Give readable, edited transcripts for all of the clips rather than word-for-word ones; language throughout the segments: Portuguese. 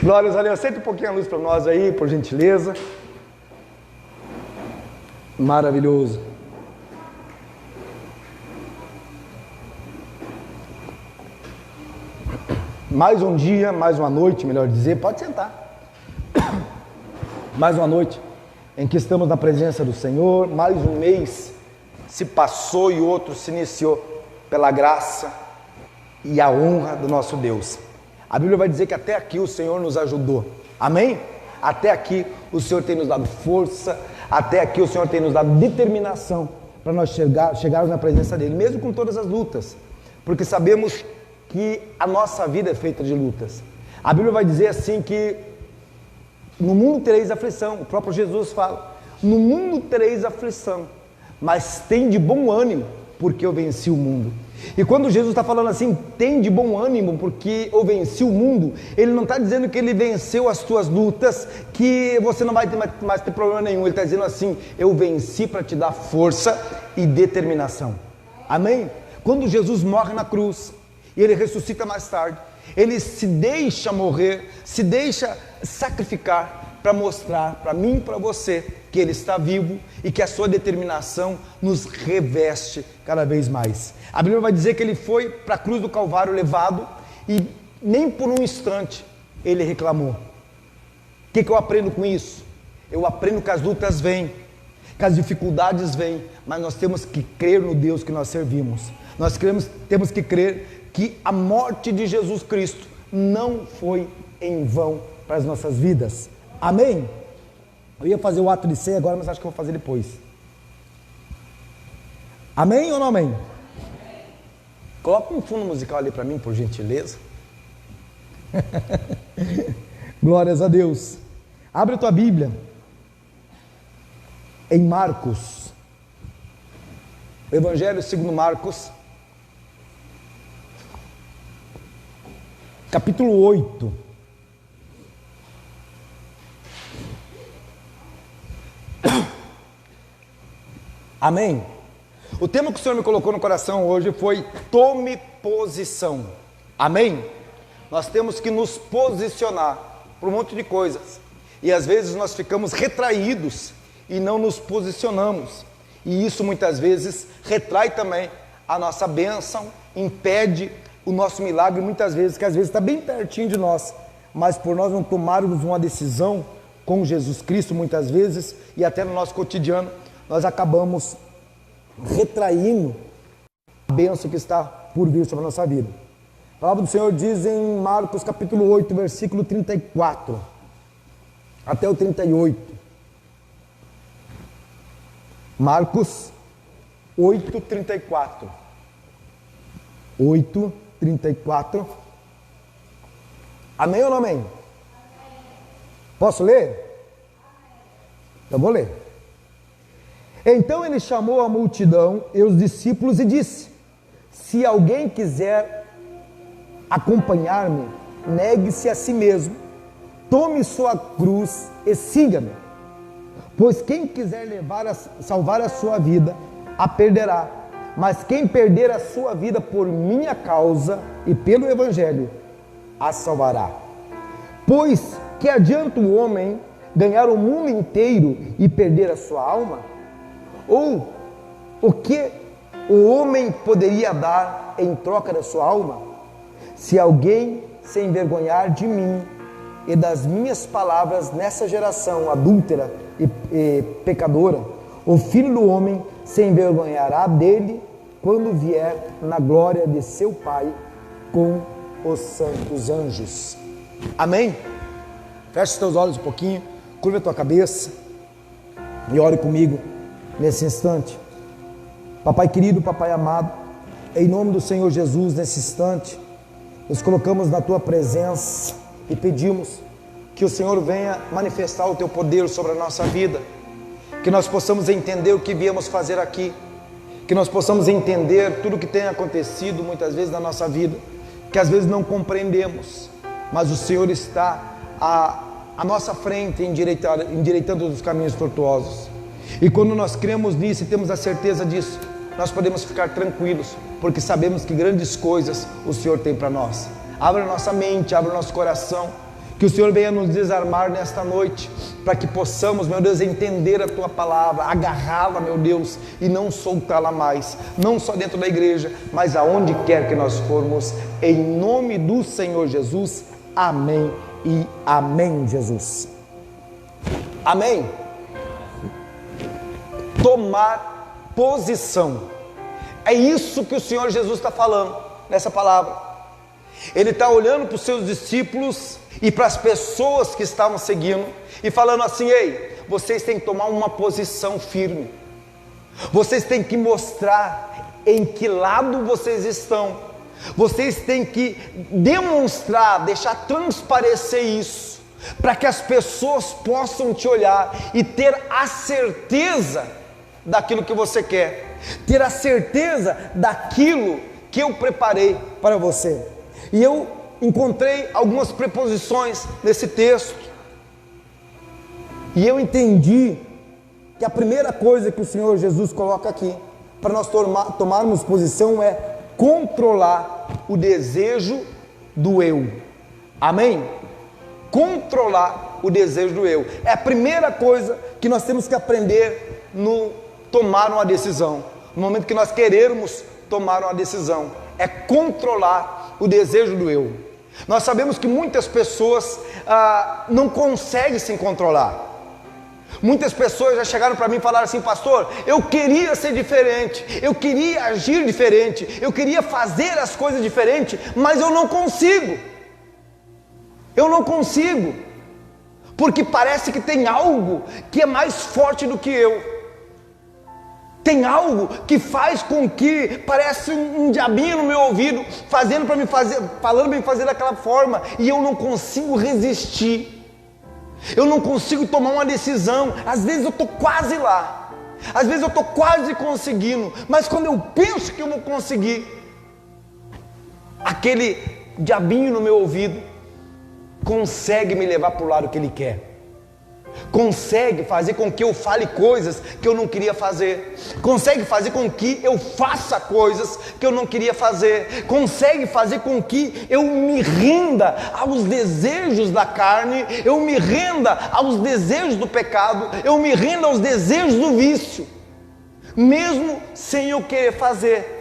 Glórias a Deus. Senta um pouquinho a luz para nós aí, por gentileza. Maravilhoso. Mais um dia, mais uma noite, melhor dizer, pode sentar. Mais uma noite em que estamos na presença do Senhor, mais um mês se passou e outro se iniciou pela graça e a honra do nosso Deus. A Bíblia vai dizer que até aqui o Senhor nos ajudou, amém? Até aqui o Senhor tem nos dado força, até aqui o Senhor tem nos dado determinação para nós chegarmos na presença dEle, mesmo com todas as lutas, porque sabemos que a nossa vida é feita de lutas. A Bíblia vai dizer assim que no mundo tereis aflição, o próprio Jesus fala, no mundo tereis aflição, mas tem de bom ânimo, porque eu venci o mundo. E quando Jesus está falando assim, tem de bom ânimo, porque eu venci o mundo, Ele não está dizendo que Ele venceu as tuas lutas, que você não vai mais ter problema nenhum. Ele está dizendo assim, eu venci para te dar força e determinação, amém? Quando Jesus morre na cruz, e Ele ressuscita mais tarde, Ele se deixa morrer, se deixa sacrificar, para mostrar para mim e para você que Ele está vivo e que a sua determinação nos reveste cada vez mais. A Bíblia vai dizer que Ele foi para a cruz do Calvário levado e nem por um instante Ele reclamou. O que eu aprendo com isso? Eu aprendo que as lutas vêm, que as dificuldades vêm, mas nós temos que crer no Deus que nós servimos. Temos que crer que a morte de Jesus Cristo não foi em vão para as nossas vidas. Amém? Eu ia fazer o ato de ceia agora, mas acho que eu vou fazer depois. Amém ou não amém? Coloca um fundo musical ali para mim, por gentileza. Glórias a Deus. Abre a tua Bíblia em Marcos, Evangelho segundo Marcos, capítulo 8. Amém? O tema que o Senhor me colocou no coração hoje foi tome posição. Amém? Nós temos que nos posicionar por um monte de coisas. E às vezes nós ficamos retraídos e não nos posicionamos. E isso muitas vezes retrai também a nossa bênção, impede o nosso milagre muitas vezes, que às vezes está bem pertinho de nós. Mas por nós não tomarmos uma decisão com Jesus Cristo muitas vezes, e até no nosso cotidiano, nós acabamos retraindo a bênção que está por vir sobre a nossa vida. A palavra do Senhor diz em Marcos capítulo 8, versículo 34 até o 38. Marcos 8, 34. 8, 34. Amém ou não amém? Posso ler? Eu vou ler. Então ele chamou a multidão e os discípulos e disse: se alguém quiser acompanhar-me, negue-se a si mesmo, tome sua cruz e siga-me. Pois quem quiser salvar a sua vida, a perderá. Mas quem perder a sua vida por minha causa e pelo Evangelho, a salvará. Pois que adianta o homem ganhar o mundo inteiro e perder a sua alma? Ou o que o homem poderia dar em troca da sua alma? Se alguém se envergonhar de mim e das minhas palavras nessa geração adúltera e pecadora, o Filho do Homem se envergonhará dele quando vier na glória de seu Pai com os santos anjos. Amém? Feche os teus olhos um pouquinho, curva a tua cabeça e ore comigo nesse instante. Papai querido, papai amado, em nome do Senhor Jesus, nesse instante, nos colocamos na tua presença e pedimos que o Senhor venha manifestar o teu poder sobre a nossa vida, que nós possamos entender o que viemos fazer aqui, que nós possamos entender tudo o que tem acontecido muitas vezes na nossa vida, que às vezes não compreendemos, mas o Senhor está à nossa frente, endireitando os caminhos tortuosos. E quando nós cremos nisso e temos a certeza disso, nós podemos ficar tranquilos, porque sabemos que grandes coisas o Senhor tem para nós. Abra a nossa mente, abra o nosso coração, Que o Senhor venha nos desarmar nesta noite, para que possamos, meu Deus, entender a Tua palavra, agarrá-la, meu Deus, e não soltá-la mais, não só dentro da igreja, mas aonde quer que nós formos, em nome do Senhor Jesus, amém e amém, Jesus. Amém. Tomar posição, é isso que o Senhor Jesus está falando, nessa palavra. Ele está olhando para os seus discípulos e para as pessoas que estavam seguindo e falando assim: ei, vocês têm que tomar uma posição firme, vocês têm que mostrar em que lado vocês estão, vocês têm que demonstrar, deixar transparecer isso, para que as pessoas possam te olhar e ter a certeza daquilo que você quer, ter a certeza daquilo que eu preparei para você. E eu encontrei algumas preposições nesse texto, e eu entendi que a primeira coisa que o Senhor Jesus coloca aqui, para nós tomarmos posição, é controlar o desejo do eu. Amém? Controlar o desejo do eu, é a primeira coisa que nós temos que aprender no tomar uma decisão, no momento que nós queremos tomar uma decisão, é controlar o desejo do eu. Nós sabemos que muitas pessoas não conseguem se controlar. Muitas pessoas já chegaram para mim e falaram assim: pastor, eu queria ser diferente, eu queria agir diferente, eu queria fazer as coisas diferentes, mas eu não consigo. Eu não consigo, porque parece que tem algo que é mais forte do que eu. Tem algo que faz com que parece um diabinho no meu ouvido, falando para me fazer daquela forma, e eu não consigo resistir. Eu não consigo tomar uma decisão. Às vezes eu estou quase lá, às vezes eu estou quase conseguindo, mas quando eu penso que eu vou conseguir, aquele diabinho no meu ouvido consegue me levar para o lado que ele quer. Consegue fazer com que eu fale coisas que eu não queria fazer, consegue fazer com que eu faça coisas que eu não queria fazer, consegue fazer com que eu me renda aos desejos da carne, eu me renda aos desejos do pecado, eu me renda aos desejos do vício, mesmo sem eu querer fazer.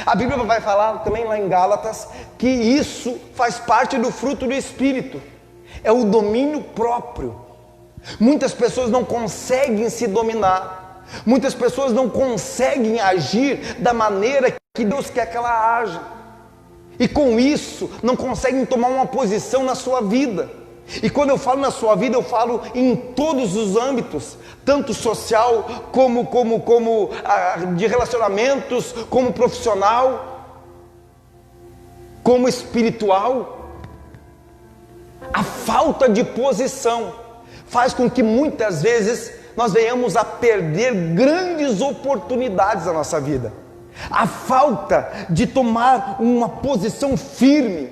A Bíblia vai falar também lá em Gálatas que isso faz parte do fruto do Espírito, é o domínio próprio. Muitas pessoas não conseguem se dominar, muitas pessoas não conseguem agir da maneira que Deus quer que ela haja, e com isso não conseguem tomar uma posição na sua vida. E quando eu falo na sua vida, eu falo em todos os âmbitos, tanto social como de relacionamentos, como profissional, como espiritual. A falta de posição faz com que muitas vezes nós venhamos a perder grandes oportunidades na nossa vida. A falta de tomar uma posição firme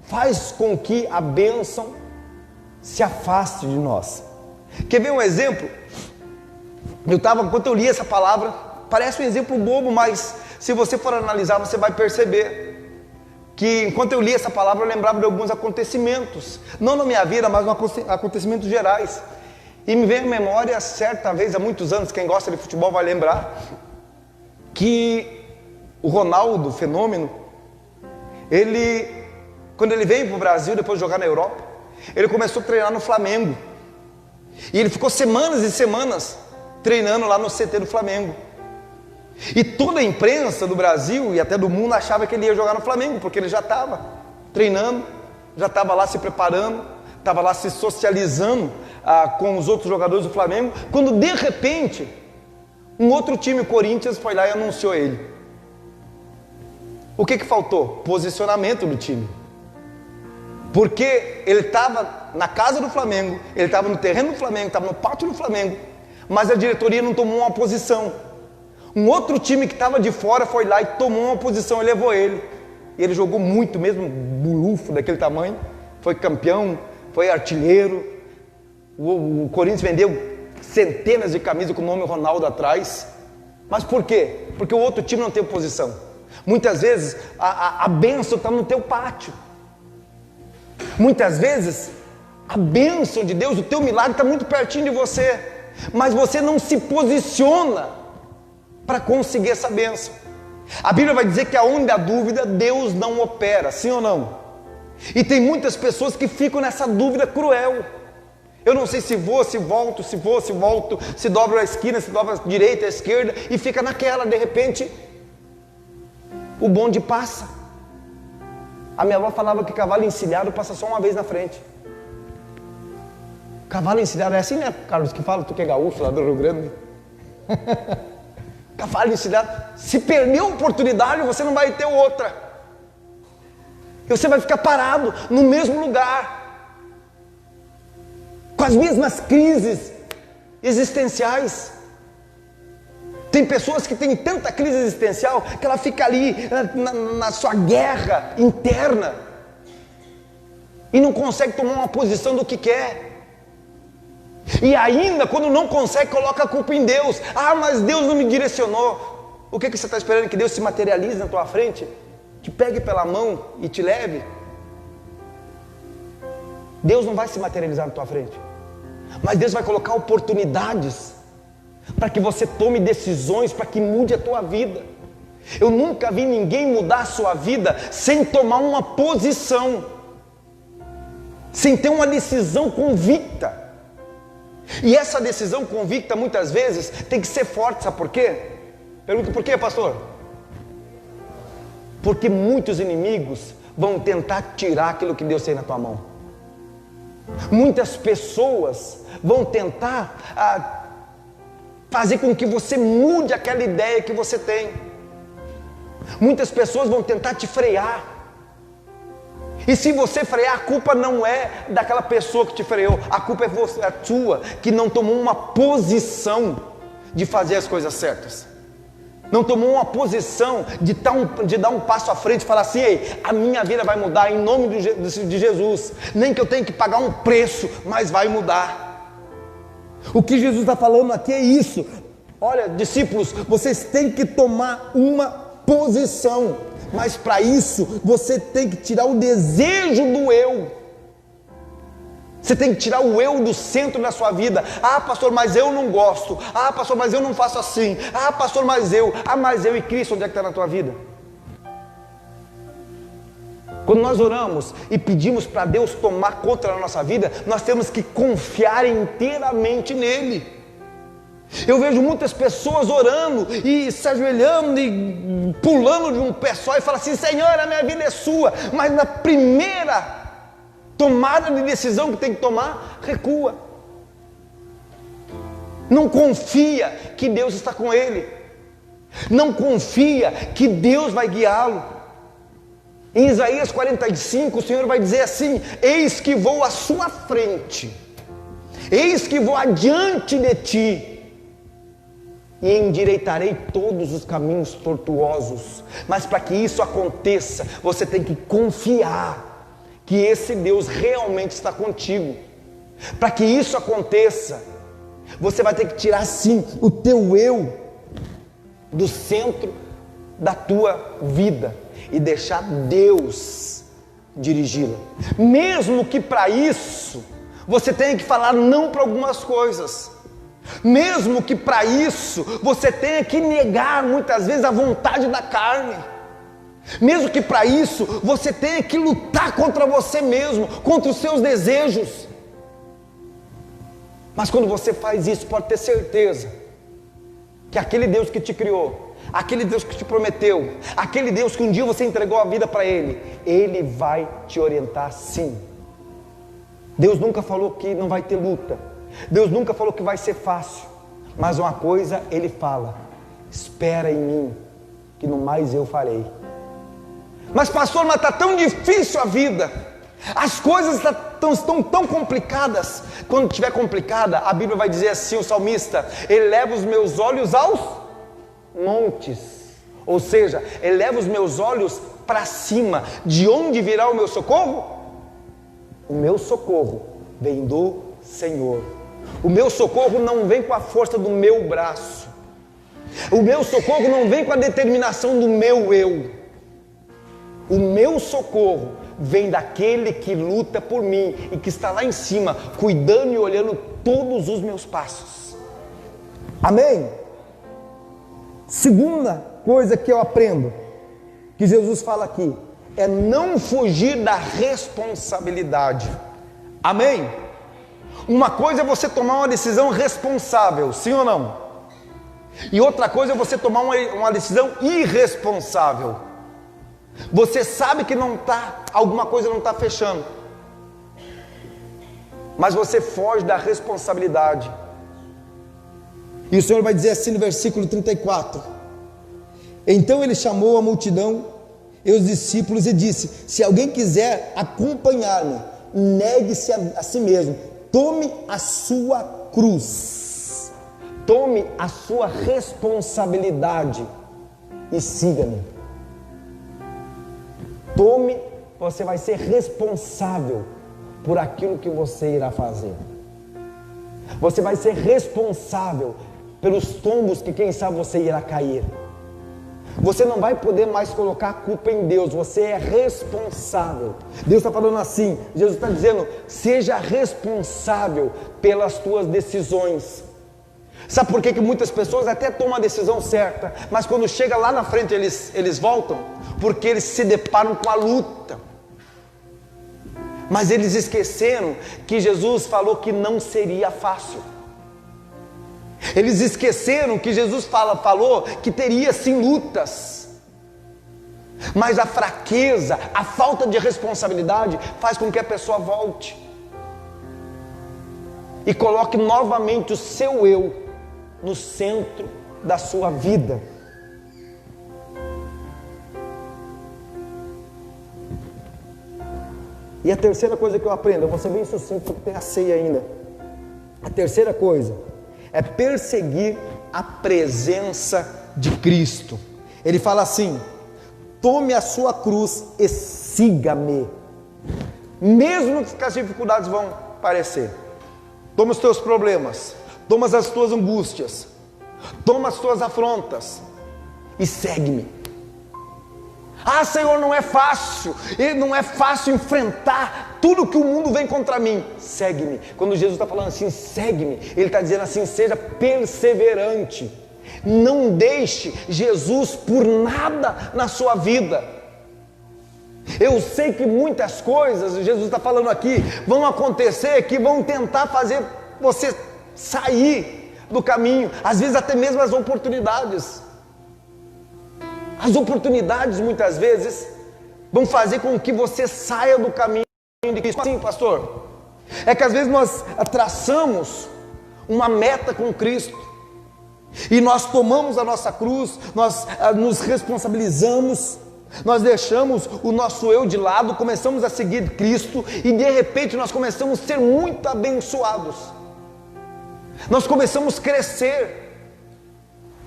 faz com que a bênção se afaste de nós. Quer ver um exemplo? Enquanto eu li essa palavra, parece um exemplo bobo, mas se você for analisar, você vai perceber que enquanto eu li essa palavra, eu lembrava de alguns acontecimentos, não na minha vida, mas acontecimentos gerais. E me veio à memória, certa vez, há muitos anos, quem gosta de futebol vai lembrar, que o Ronaldo, fenômeno, quando ele veio para o Brasil, depois de jogar na Europa, ele começou a treinar no Flamengo. E ele ficou semanas e semanas treinando lá no CT do Flamengo. E toda a imprensa do Brasil e até do mundo achava que ele ia jogar no Flamengo, porque ele já estava treinando, já estava lá se preparando, estava lá se socializando com os outros jogadores do Flamengo, quando de repente um outro time, o Corinthians, foi lá e anunciou ele. O que faltou? Posicionamento do time, porque ele estava na casa do Flamengo, ele estava no terreno do Flamengo, estava no pátio do Flamengo, mas a diretoria não tomou uma posição. Um outro time que estava de fora foi lá e tomou uma posição e levou ele. E ele jogou muito, mesmo bulufo daquele tamanho. Foi campeão, foi artilheiro. O Corinthians vendeu centenas de camisas com o nome Ronaldo atrás. Mas por quê? Porque o outro time não tem posição. Muitas vezes a bênção está no teu pátio. Muitas vezes, a bênção de Deus, o teu milagre está muito pertinho de você, mas você não se posiciona para conseguir essa bênção. A Bíblia vai dizer que aonde há dúvida, Deus não opera, sim ou não? E tem muitas pessoas que ficam nessa dúvida cruel. Eu não sei se vou, se volto, se vou, se volto, se dobro a esquina, se dobra a direita, a esquerda, e fica naquela, de repente, o bonde passa. A minha avó falava que cavalo encilhado passa só uma vez na frente. Cavalo encilhado é assim, né, Carlos, que fala, tu que é gaúcho lá do Rio Grande. Cavalo encilhado, se perder a oportunidade, você não vai ter outra. E você vai ficar parado no mesmo lugar, com as mesmas crises existenciais. Tem pessoas que têm tanta crise existencial que ela fica ali na sua guerra interna e não consegue tomar uma posição do que quer. E ainda quando não consegue, coloca a culpa em Deus. Ah, mas Deus não me direcionou. O que você está esperando? Que Deus se materialize na tua frente? Te pegue pela mão e te leve? Deus não vai se materializar na tua frente, mas Deus vai colocar oportunidades para que você tome decisões, para que mude a tua vida. Eu nunca vi ninguém mudar a sua vida sem tomar uma posição, sem ter uma decisão convicta. E essa decisão convicta muitas vezes tem que ser forte, sabe por quê? Pergunta por quê, pastor? Porque muitos inimigos vão tentar tirar aquilo que Deus tem na tua mão. Muitas pessoas vão tentar fazer com que você mude aquela ideia que você tem. Muitas pessoas vão tentar te frear. E se você frear, a culpa não é daquela pessoa que te freou, a culpa é a tua, que não tomou uma posição de fazer as coisas certas. Não tomou uma posição de dar um passo à frente e falar assim: ei, a minha vida vai mudar em nome de Jesus. Nem que eu tenha que pagar um preço, mas vai mudar. O que Jesus está falando aqui é isso. Olha, discípulos, vocês têm que tomar uma posição. Mas para isso, você tem que tirar o desejo do eu. Você tem que tirar o eu do centro da sua vida. Ah, pastor, mas eu não gosto. Ah, pastor, mas eu não faço assim. Ah, pastor, mas eu. Ah, mas eu e Cristo, onde é que está na tua vida? Quando nós oramos e pedimos para Deus tomar conta da nossa vida, nós temos que confiar inteiramente nele. Eu vejo muitas pessoas orando e se ajoelhando e pulando de um pé só e falam assim: Senhor, a minha vida é sua. Mas na primeira tomada de decisão que tem que tomar, recua. Não confia que Deus está com ele. Não confia que Deus vai guiá-lo. Em Isaías 45, o Senhor vai dizer assim: eis que vou à sua frente, eis que vou adiante de ti, e endireitarei todos os caminhos tortuosos. Mas para que isso aconteça, você tem que confiar que esse Deus realmente está contigo. Para que isso aconteça, você vai ter que tirar sim o teu eu do centro da tua vida e deixar Deus dirigi-la. Mesmo que para isso você tenha que falar não para algumas coisas. Mesmo que para isso você tenha que negar muitas vezes a vontade da carne. Mesmo que para isso você tenha que lutar contra você mesmo, contra os seus desejos. Mas quando você faz isso, pode ter certeza que aquele Deus que te criou, aquele Deus que te prometeu, aquele Deus que um dia você entregou a vida para Ele vai te orientar sim. Deus nunca falou que não vai ter luta. Deus nunca falou que vai ser fácil. Mas uma coisa Ele fala: espera em mim, que no mais eu farei. Mas pastor, mas está tão difícil a vida, as coisas estão tão complicadas. Quando estiver complicada, a Bíblia vai dizer assim, o salmista: eleva os meus olhos aos montes. Ou seja, eleva os meus olhos para cima. De onde virá o meu socorro? O meu socorro vem do Senhor. O meu socorro não vem com a força do meu braço. O meu socorro não vem com a determinação do meu eu. O meu socorro vem daquele que luta por mim e que está lá em cima, cuidando e olhando todos os meus passos. Amém? Segunda coisa que eu aprendo, que Jesus fala aqui, é não fugir da responsabilidade. Amém? Uma coisa é você tomar uma decisão responsável, sim ou não? E outra coisa é você tomar uma decisão irresponsável. Você sabe que alguma coisa não está fechando, mas você foge da responsabilidade. E o Senhor vai dizer assim no versículo 34: então ele chamou a multidão e os discípulos e disse: se alguém quiser acompanhar-me, negue-se a si mesmo, tome a sua cruz, tome a sua responsabilidade e siga-me. Você vai ser responsável por aquilo que você irá fazer. Você vai ser responsável pelos tombos que quem sabe você irá cair. Você não vai poder mais colocar a culpa em Deus, você é responsável. Deus está falando assim, Jesus está dizendo: seja responsável pelas tuas decisões. Sabe por que muitas pessoas até tomam a decisão certa, mas quando chega lá na frente eles voltam? Porque eles se deparam com a luta. Mas eles esqueceram que Jesus falou que não seria fácil. Eles esqueceram que Jesus falou que teria sim lutas. Mas a fraqueza, a falta de responsabilidade faz com que a pessoa volte e coloque novamente o seu eu no centro da sua vida. E a terceira coisa que eu aprendo, eu vou ser bem sucinto porque tem a ceia ainda. A terceira coisa é perseguir a presença de Cristo. Ele fala assim: tome a sua cruz e siga-me. Mesmo que as dificuldades vão aparecer, toma os teus problemas, toma as tuas angústias, toma as tuas afrontas e segue-me. Ah, Senhor, não é fácil enfrentar tudo que o mundo vem contra mim. Segue-me. Quando Jesus está falando assim, segue-me, Ele está dizendo assim, seja perseverante. Não deixe Jesus por nada na sua vida. Eu sei que muitas coisas, Jesus está falando aqui, vão acontecer, que vão tentar fazer você sair do caminho, às vezes até mesmo as oportunidades. As oportunidades muitas vezes vão fazer com que você saia do caminho de Cristo. Sim, pastor, é que às vezes nós traçamos uma meta com Cristo e nós tomamos a nossa cruz, nós nos responsabilizamos, nós deixamos o nosso eu de lado, começamos a seguir Cristo e de repente nós começamos a ser muito abençoados. Nós começamos a crescer,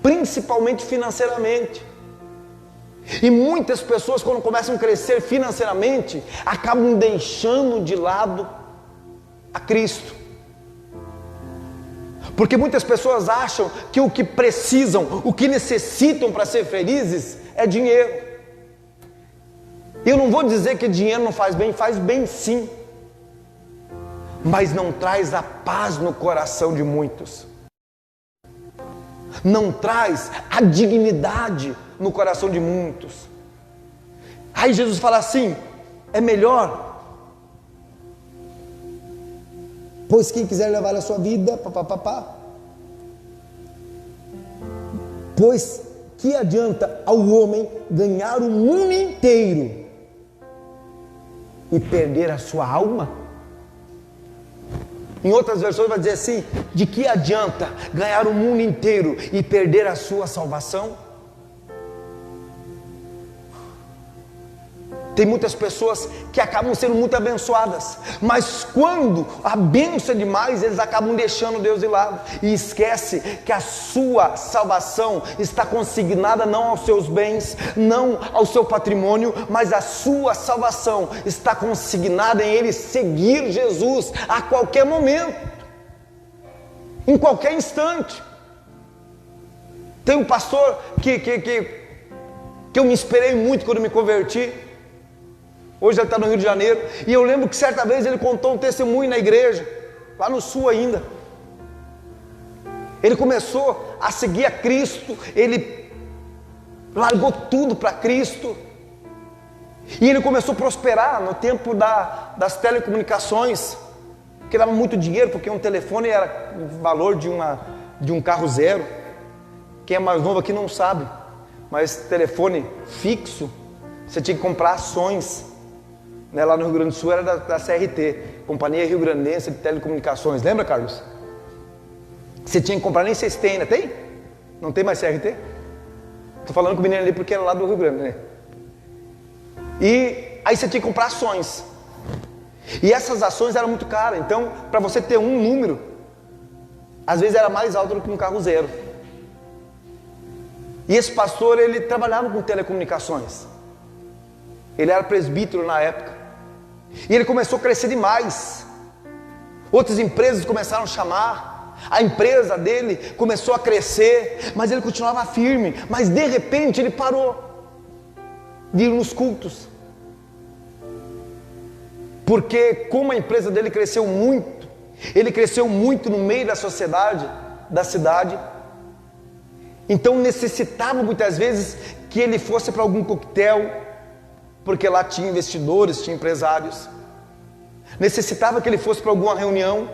principalmente financeiramente. E muitas pessoas, quando começam a crescer financeiramente, acabam deixando de lado a Cristo. Porque muitas pessoas acham que o que precisam, o que necessitam para ser felizes é dinheiro. Eu não vou dizer que dinheiro não faz bem sim, mas não traz a paz no coração de muitos, não traz a dignidade no coração de muitos. Aí Jesus fala assim: é melhor, pois quem quiser levar a sua vida, pois que adianta ao homem ganhar o mundo inteiro e perder a sua alma? Em outras versões vai dizer assim: de que adianta ganhar o mundo inteiro e perder a sua salvação? Tem muitas pessoas que acabam sendo muito abençoadas, mas quando a bênção é demais, eles acabam deixando Deus de lado e esquece que a sua salvação está consignada não aos seus bens, não ao seu patrimônio, mas a sua salvação está consignada em ele seguir Jesus a qualquer momento, em qualquer instante. Tem um pastor que eu me inspirei muito quando me converti. Hoje ele está no Rio de Janeiro. E eu lembro que certa vez ele contou um testemunho na igreja, lá no sul ainda. Ele começou a seguir a Cristo, ele largou tudo para Cristo. E ele começou a prosperar no tempo das telecomunicações, que dava muito dinheiro, porque um telefone era o valor de um carro zero. Quem é mais novo aqui não sabe, mas telefone fixo, você tinha que comprar ações, né? Lá no Rio Grande do Sul era da CRT, Companhia Rio Grandense de Telecomunicações. Lembra, Carlos? Você tinha que comprar, nem sei se tem, ainda tem? Não tem mais CRT? Estou falando com o menino ali porque era lá do Rio Grande, né? E aí você tinha que comprar ações. E essas ações eram muito caras. Então, para você ter um número, às vezes era mais alto do que um carro zero. E esse pastor, ele trabalhava com telecomunicações. Ele era presbítero na época. E ele começou a crescer demais. Outras empresas começaram a chamar. A empresa dele começou a crescer, mas ele continuava firme. Mas de repente ele parou de ir nos cultos, porque como a empresa dele cresceu muito, ele cresceu muito no meio da sociedade, da cidade, então necessitava muitas vezes que ele fosse para algum coquetel, porque lá tinha investidores, tinha empresários. Necessitava que ele fosse para alguma reunião,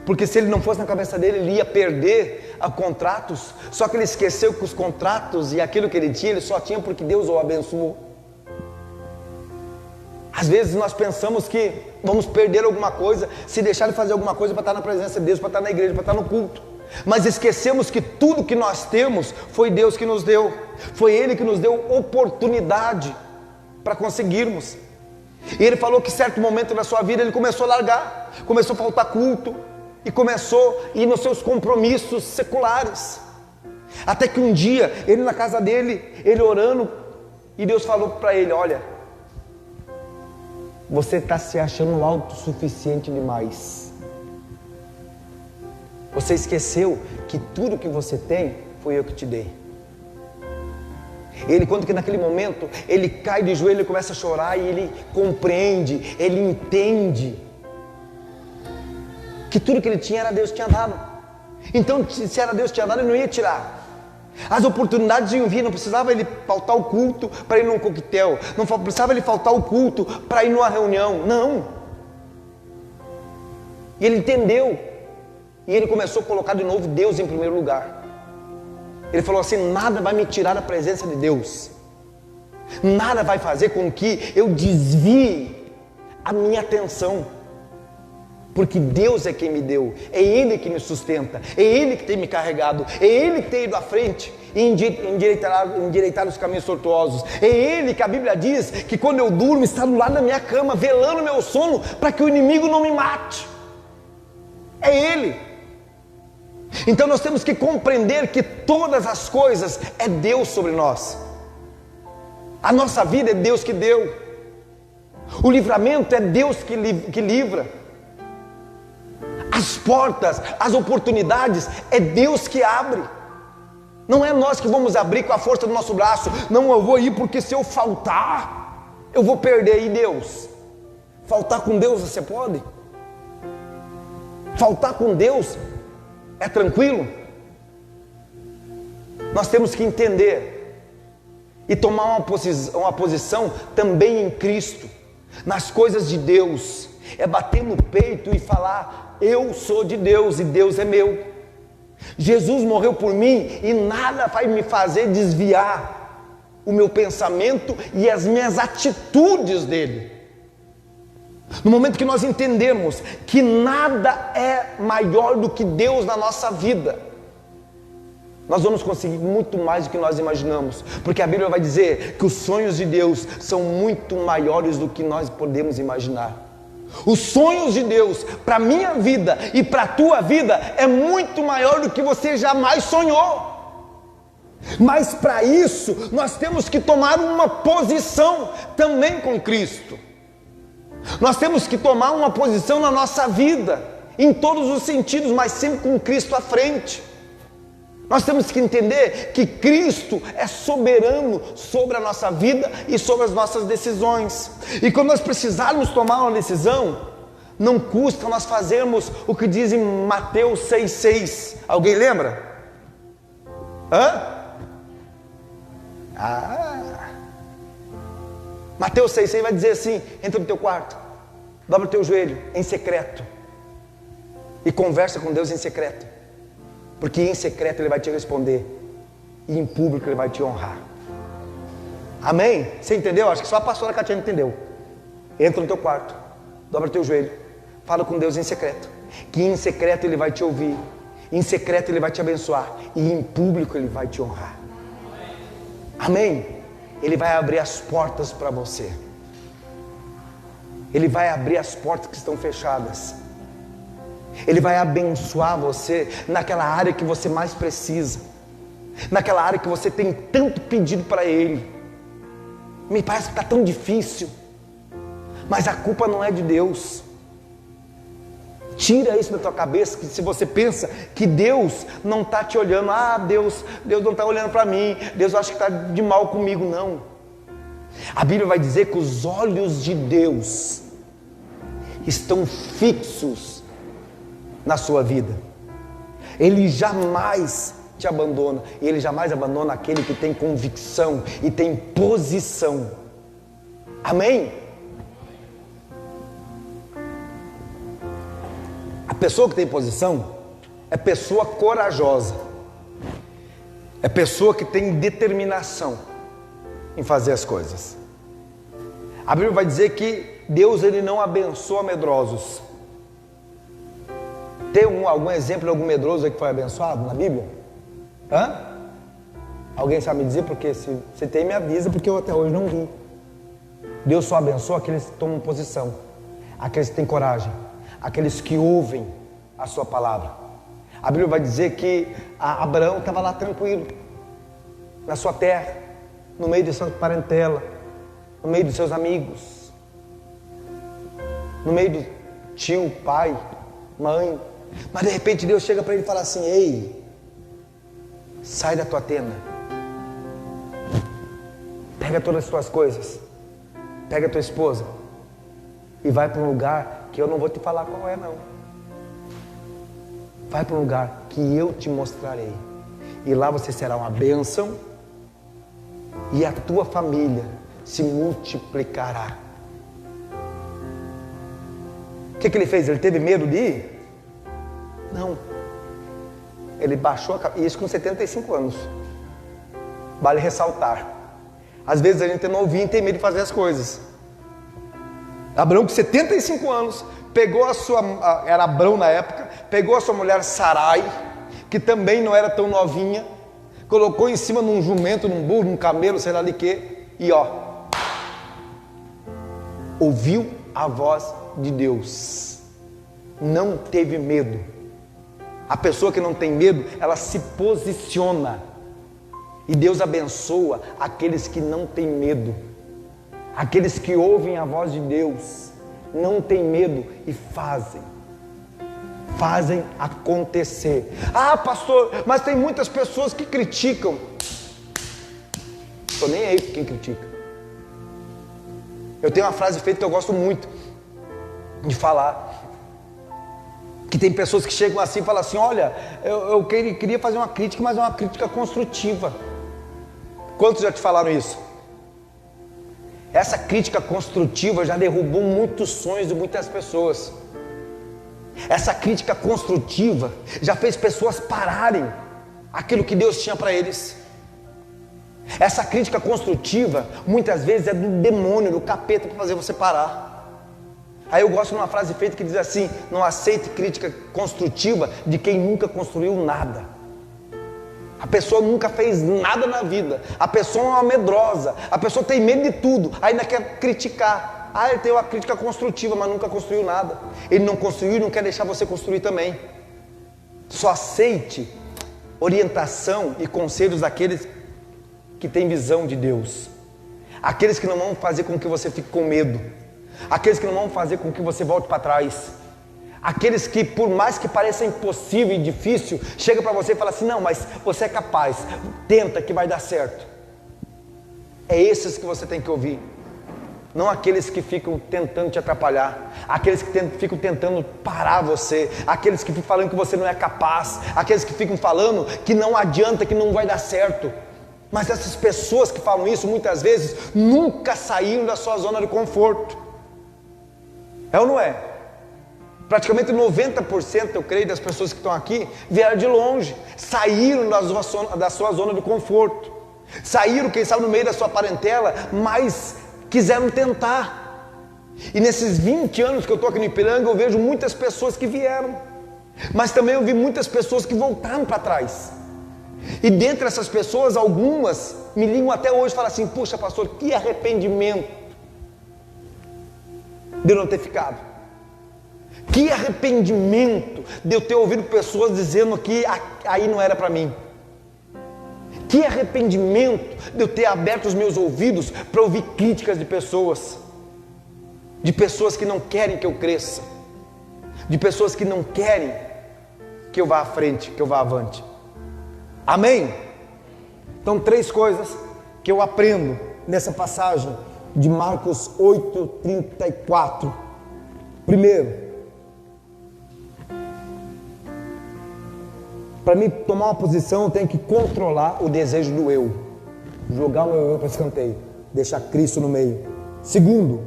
porque se ele não fosse na cabeça dele, ele ia perder contratos. Só que ele esqueceu que os contratos e aquilo que ele tinha, ele só tinha porque Deus o abençoou. Às vezes nós pensamos que vamos perder alguma coisa se deixar de fazer alguma coisa para estar na presença de Deus, para estar na igreja, para estar no culto. Mas esquecemos que tudo que nós temos foi Deus que nos deu. Foi Ele que nos deu oportunidade para conseguirmos. E ele falou que em certo momento da sua vida ele começou a largar, começou a faltar culto e começou a ir nos seus compromissos seculares. Até que um dia, ele na casa dele, ele orando, e Deus falou para ele: olha, você está se achando autossuficiente demais. Você esqueceu que tudo que você tem foi eu que te dei. Ele conta que naquele momento ele cai de joelho, ele começa a chorar e ele compreende, ele entende que tudo que ele tinha era Deus que tinha dado. Então, se era Deus que tinha dado, ele não ia tirar. As oportunidades iam vir, não precisava ele faltar o culto para ir num coquetel, não precisava ele faltar o culto para ir numa reunião, não. E ele entendeu, e ele começou a colocar de novo Deus em primeiro lugar. Ele falou assim: nada vai me tirar da presença de Deus, nada vai fazer com que eu desvie a minha atenção, porque Deus é quem me deu, é Ele que me sustenta, é Ele que tem me carregado, é Ele que tem ido à frente e endireitar os caminhos tortuosos, é Ele que a Bíblia diz que quando eu durmo está do lado da minha cama, velando o meu sono, para que o inimigo não me mate. É Ele. Então nós temos que compreender que todas as coisas é Deus sobre nós. A nossa vida é Deus que deu, o livramento é Deus que livra. As portas, as oportunidades, é Deus que abre. Não é nós que vamos abrir com a força do nosso braço. Não, eu vou ir porque se eu faltar, eu vou perder. E Deus? Faltar com Deus você pode? Faltar com Deus é tranquilo? Nós temos que entender e tomar uma posição também em Cristo, nas coisas de Deus. É bater no peito e falar: eu sou de Deus e Deus é meu. Jesus morreu por mim e nada vai me fazer desviar o meu pensamento e as minhas atitudes dele. No momento que nós entendemos que nada é maior do que Deus na nossa vida, nós vamos conseguir muito mais do que nós imaginamos, porque a Bíblia vai dizer que os sonhos de Deus são muito maiores do que nós podemos imaginar. Os sonhos de Deus para a minha vida e para a tua vida é muito maior do que você jamais sonhou. Mas para isso nós temos que tomar uma posição também com Cristo. Nós temos que tomar uma posição na nossa vida, em todos os sentidos, mas sempre com Cristo à frente. Nós temos que entender que Cristo é soberano sobre a nossa vida e sobre as nossas decisões. E quando nós precisarmos tomar uma decisão, não custa nós fazermos o que diz em Mateus 6,6. Alguém lembra? Mateus 6,6 vai dizer assim: entra no teu quarto, dobra o teu joelho em secreto e conversa com Deus em secreto, porque em secreto Ele vai te responder e em público Ele vai te honrar. Amém? Você entendeu? Acho que só a pastora Catiana entendeu. Entra no teu quarto, dobra o teu joelho, fala com Deus em secreto, que em secreto Ele vai te ouvir, em secreto Ele vai te abençoar e em público Ele vai te honrar. Amém? Ele vai abrir as portas para você. Ele vai abrir as portas que estão fechadas. Ele vai abençoar você naquela área que você mais precisa, naquela área que você tem tanto pedido para Ele. Me parece que está tão difícil, mas a culpa não é de Deus. Tira isso da tua cabeça, que se você pensa que Deus não está te olhando, Deus não está olhando para mim, Deus acha que está de mal comigo, não. A Bíblia vai dizer que os olhos de Deus estão fixos na sua vida. Ele jamais te abandona, e Ele jamais abandona aquele que tem convicção e tem posição. Amém? A pessoa que tem posição é pessoa corajosa, é pessoa que tem determinação em fazer as coisas. A Bíblia vai dizer que Deus, Ele não abençoa medrosos. Tem algum exemplo de algum medroso aí que foi abençoado na Bíblia? Alguém sabe me dizer? Porque se você tem, me avisa, porque eu até hoje não vi. Deus só abençoa aqueles que tomam posição, aqueles que têm coragem, aqueles que ouvem a sua palavra. A Bíblia vai dizer que Abraão estava lá tranquilo, na sua terra, no meio de sua parentela, no meio dos seus amigos, no meio do tio, pai, mãe. Mas de repente Deus chega para ele e fala assim: ei, sai da tua tenda, pega todas as tuas coisas, pega a tua esposa e vai para um lugar que eu não vou te falar qual é, não. Vai para um lugar que eu te mostrarei, e lá você será uma bênção e a tua família se multiplicará. O que ele fez? Ele teve medo de ir? Não. Ele baixou a cabeça, isso com 75 anos. Vale ressaltar. Às vezes a gente é novinho e tem medo de fazer as coisas. Abraão, com 75 anos, pegou a sua, era Abrão na época, pegou a sua mulher Sarai, que também não era tão novinha, colocou em cima de um jumento, num burro, num camelo, sei lá de quê, e ouviu a voz de Deus, não teve medo. A pessoa que não tem medo, ela se posiciona, e Deus abençoa aqueles que não têm medo, aqueles que ouvem a voz de Deus, não têm medo e fazem acontecer. Pastor, mas tem muitas pessoas que criticam. Estou nem aí com quem critica. Eu tenho uma frase feita que eu gosto muito de falar, que tem pessoas que chegam assim e falam assim: olha, eu queria fazer uma crítica, mas é uma crítica construtiva. Quantos já te falaram isso? Essa crítica construtiva já derrubou muitos sonhos de muitas pessoas. Essa crítica construtiva já fez pessoas pararem aquilo que Deus tinha para eles. Essa crítica construtiva muitas vezes é do demônio, do capeta, para fazer você parar. Aí eu gosto de uma frase feita que diz assim: não aceite crítica construtiva de quem nunca construiu nada. A pessoa nunca fez nada na vida, a pessoa é uma medrosa, a pessoa tem medo de tudo, ainda quer criticar. Ele tem uma crítica construtiva, mas nunca construiu nada. Ele não construiu e não quer deixar você construir também. Só aceite orientação e conselhos daqueles que têm visão de Deus, aqueles que não vão fazer com que você fique com medo, aqueles que não vão fazer com que você volte para trás, Aqueles que, por mais que pareça impossível e difícil, chega para você e fala assim: não, mas você é capaz, tenta que vai dar certo. É esses que você tem que ouvir, não aqueles que ficam tentando te atrapalhar, aqueles que ficam tentando parar você, aqueles que ficam falando que você não é capaz, aqueles que ficam falando que não adianta, que não vai dar certo. Mas essas pessoas que falam isso, muitas vezes, nunca saíram da sua zona de conforto. É ou não é? Praticamente 90%, eu creio, das pessoas que estão aqui vieram de longe, saíram da sua zona de conforto, saíram, quem sabe, no meio da sua parentela, mas quiseram tentar. E nesses 20 anos que eu estou aqui no Ipiranga, eu vejo muitas pessoas que vieram, mas também eu vi muitas pessoas que voltaram para trás. E dentre essas pessoas, algumas me ligam até hoje e falam assim: puxa, pastor, que arrependimento de eu não ter ficado. Que arrependimento de eu ter ouvido pessoas dizendo que aí não era para mim. Que arrependimento de eu ter aberto os meus ouvidos para ouvir críticas de pessoas que não querem que eu cresça, de pessoas que não querem que eu vá à frente, que eu vá avante. Amém? Então, 3 coisas que eu aprendo nessa passagem de Marcos 8:34. Primeiro, para mim tomar uma posição, eu tenho que controlar o desejo do eu, jogar o meu eu para escanteio, deixar Cristo no meio. Segundo,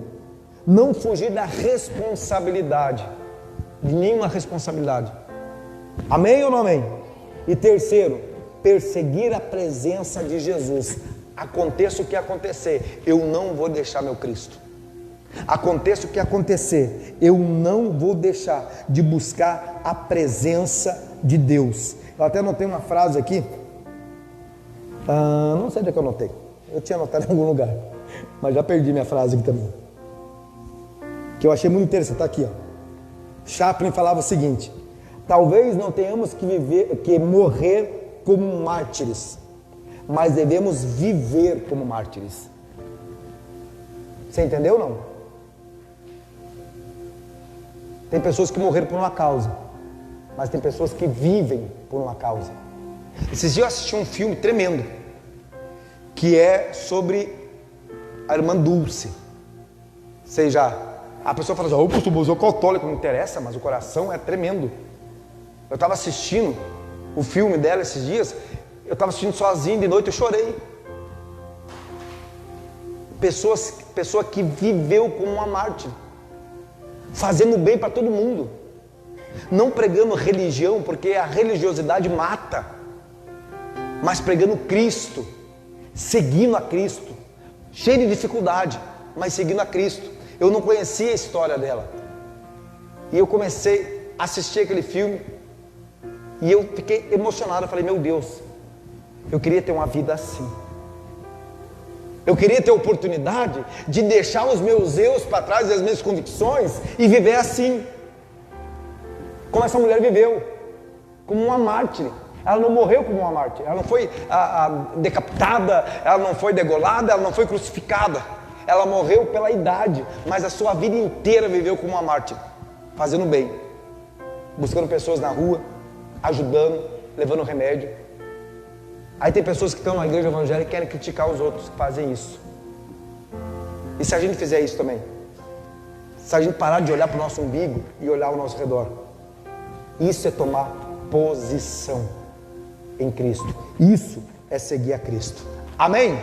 não fugir da responsabilidade, de nenhuma responsabilidade. Amém ou não amém? E terceiro, perseguir a presença de Jesus. Aconteça o que acontecer, eu não vou deixar meu Cristo. Aconteça o que acontecer, eu não vou deixar de buscar a presença de Deus. Eu até anotei uma frase aqui, não sei onde é que eu anotei, eu tinha anotado em algum lugar, mas já perdi minha frase aqui também, que eu achei muito interessante. Está aqui, ó. Chaplin falava o seguinte: talvez não tenhamos que morrer como mártires, mas devemos viver como mártires. Você entendeu ou não? Tem pessoas que morreram por uma causa, mas tem pessoas que vivem por uma causa. Esses dias eu assisti um filme tremendo, que é sobre a irmã Dulce. Sei já, a pessoa fala assim: ô pastor, eu sou católico. Não interessa, mas o coração é tremendo. Eu estava assistindo o filme dela esses dias, eu estava assistindo sozinho de noite, eu chorei. Pessoa que viveu como uma mártir, fazendo bem para todo mundo, não pregando religião, porque a religiosidade mata, mas pregando Cristo, seguindo a Cristo, cheio de dificuldade, mas seguindo a Cristo. Eu não conhecia a história dela, e eu comecei a assistir aquele filme, e eu fiquei emocionado. Eu falei: meu Deus, eu queria ter uma vida assim. Eu queria ter a oportunidade de deixar os meus eus para trás e as minhas convicções e viver assim, como essa mulher viveu, como uma mártir. Ela não morreu como uma mártir, ela não foi decapitada, ela não foi degolada, ela não foi crucificada. Ela morreu pela idade, mas a sua vida inteira viveu como uma mártir, fazendo bem, buscando pessoas na rua, ajudando, levando remédio. Aí tem pessoas que estão na igreja evangélica e querem criticar os outros que fazem isso. E se a gente fizer isso também? Se a gente parar de olhar para o nosso umbigo e olhar ao nosso redor? Isso é tomar posição em Cristo. Isso é seguir a Cristo. Amém?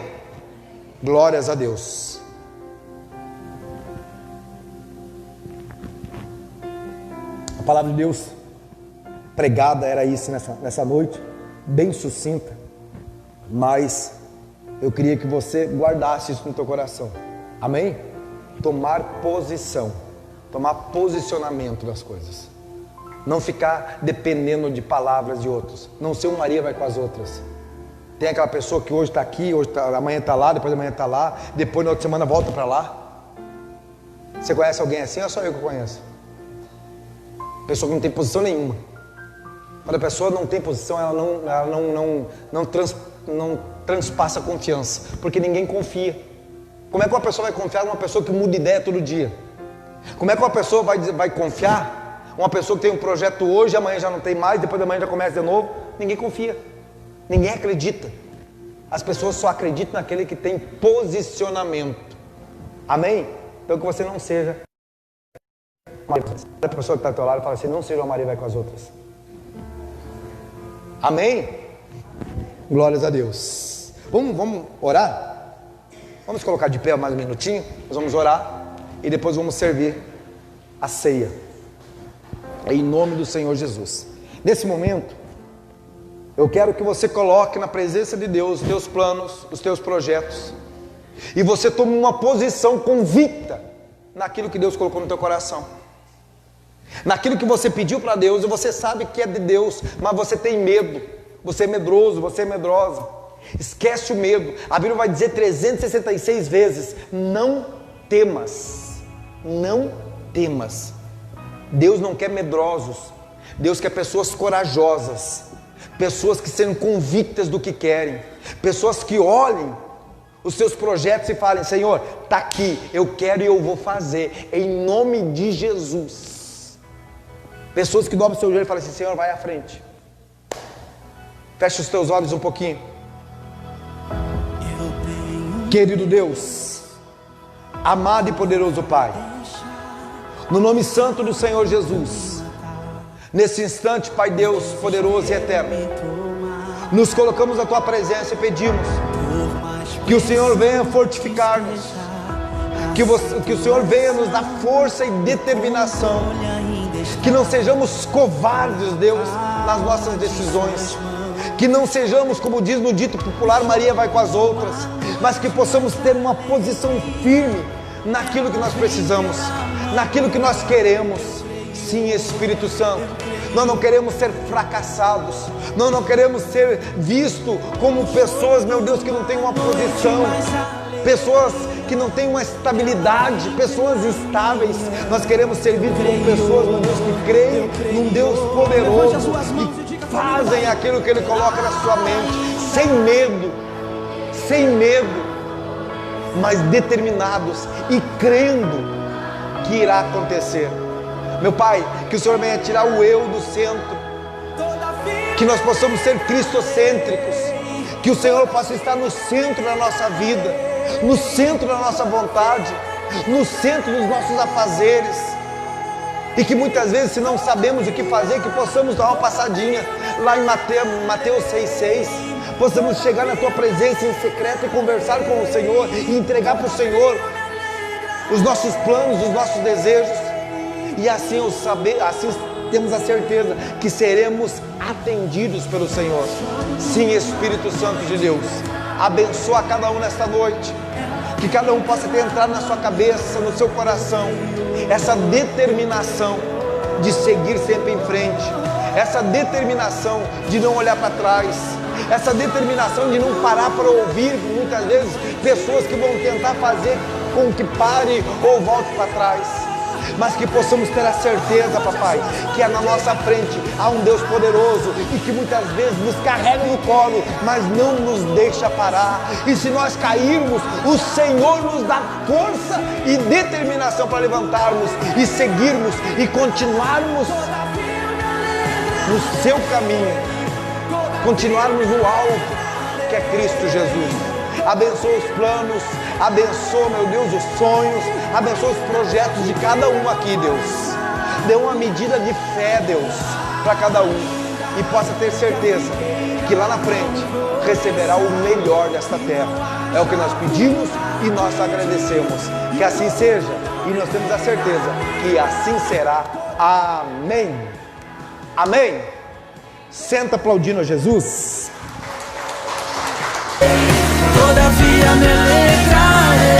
Glórias a Deus. A palavra de Deus pregada era isso nessa noite, bem sucinta. Mas eu queria que você guardasse isso no teu coração. Amém? Tomar posição, tomar posicionamento das coisas. Não ficar dependendo de palavras de outros. Não ser um Maria vai com as outras. Tem aquela pessoa que hoje está aqui, amanhã está lá, depois da manhã está lá, depois na outra semana volta para lá. Você conhece alguém assim ou só eu que conheço? Pessoa que não tem posição nenhuma. Quando a pessoa não tem posição, ela não transpassa confiança, porque ninguém confia. Como é que uma pessoa vai confiar numa pessoa que muda de ideia todo dia? Como é que uma pessoa vai confiar Uma pessoa que tem um projeto hoje, amanhã já não tem mais, depois da manhã já começa de novo. Ninguém confia, ninguém acredita. As pessoas só acreditam naquele que tem posicionamento. Amém? Então que você não seja a pessoa que está ao teu lado fala assim: não seja uma Maria vai com as outras. Amém? Glórias a Deus. Vamos orar? Vamos colocar de pé mais um minutinho. Nós vamos orar e depois vamos servir a ceia, em nome do Senhor Jesus. Nesse momento eu quero que você coloque na presença de Deus os teus planos, os teus projetos, e você tome uma posição convicta naquilo que Deus colocou no teu coração, naquilo que você pediu para Deus, e você sabe que é de Deus, mas você tem medo, você é medroso, você é medrosa. Esquece o medo. A Bíblia vai dizer 366 vezes: não temas, não temas. Deus não quer medrosos, Deus quer pessoas corajosas, pessoas que sejam convictas do que querem, pessoas que olhem os seus projetos e falem: Senhor, está aqui, eu quero e eu vou fazer, em nome de Jesus. Pessoas que dobram o seu joelho e falam assim: Senhor, vai à frente. Fecha os teus olhos um pouquinho. Querido Deus, amado e poderoso Pai, no nome santo do Senhor Jesus, nesse instante, Pai Deus poderoso e eterno, nos colocamos à Tua presença e pedimos que o Senhor venha fortificar-nos, que o Senhor venha nos dar força e determinação, que não sejamos covardes, Deus, nas nossas decisões, que não sejamos, como diz no dito popular, Maria vai com as outras, mas que possamos ter uma posição firme naquilo que nós precisamos, naquilo que nós queremos. Sim, Espírito Santo, nós não queremos ser fracassados, nós não queremos ser vistos como pessoas, meu Deus, que não têm uma posição, pessoas que não têm uma estabilidade, pessoas estáveis. Nós queremos ser vistos como pessoas, meu Deus, que creem num Deus poderoso e fazem aquilo que Ele coloca na sua mente, sem medo, mas determinados e crendo que irá acontecer. Meu Pai, que o Senhor venha tirar o eu do centro, que nós possamos ser cristocêntricos, que o Senhor possa estar no centro da nossa vida, no centro da nossa vontade, no centro dos nossos afazeres, e que muitas vezes, se não sabemos o que fazer, que possamos dar uma passadinha lá em Mateus 6,6, possamos chegar na Tua presença em secreto e conversar com o Senhor e entregar para o Senhor os nossos planos, os nossos desejos, e assim temos a certeza que seremos atendidos pelo Senhor. Sim, Espírito Santo de Deus, abençoa cada um nesta noite, que cada um possa ter entrado na sua cabeça, no seu coração, essa determinação de seguir sempre em frente, essa determinação de não olhar para trás, essa determinação de não parar para ouvir, muitas vezes, pessoas que vão tentar fazer com que pare ou volte para trás, mas que possamos ter a certeza, papai, que na nossa frente há um Deus poderoso e que muitas vezes nos carrega no colo, mas não nos deixa parar. E se nós cairmos, o Senhor nos dá força e determinação para levantarmos e seguirmos e continuarmos no seu caminho, continuarmos no alto que é Cristo Jesus. Abençoa os planos, abençoa, meu Deus, os sonhos, abençoa os projetos de cada um aqui, Deus. Dê uma medida de fé, Deus, para cada um, e possa ter certeza que lá na frente receberá o melhor desta terra. É o que nós pedimos e nós agradecemos. Que assim seja, e nós temos a certeza que assim será. Amém. Amém. Senta aplaudindo a Jesus. Todavia me alegrarei.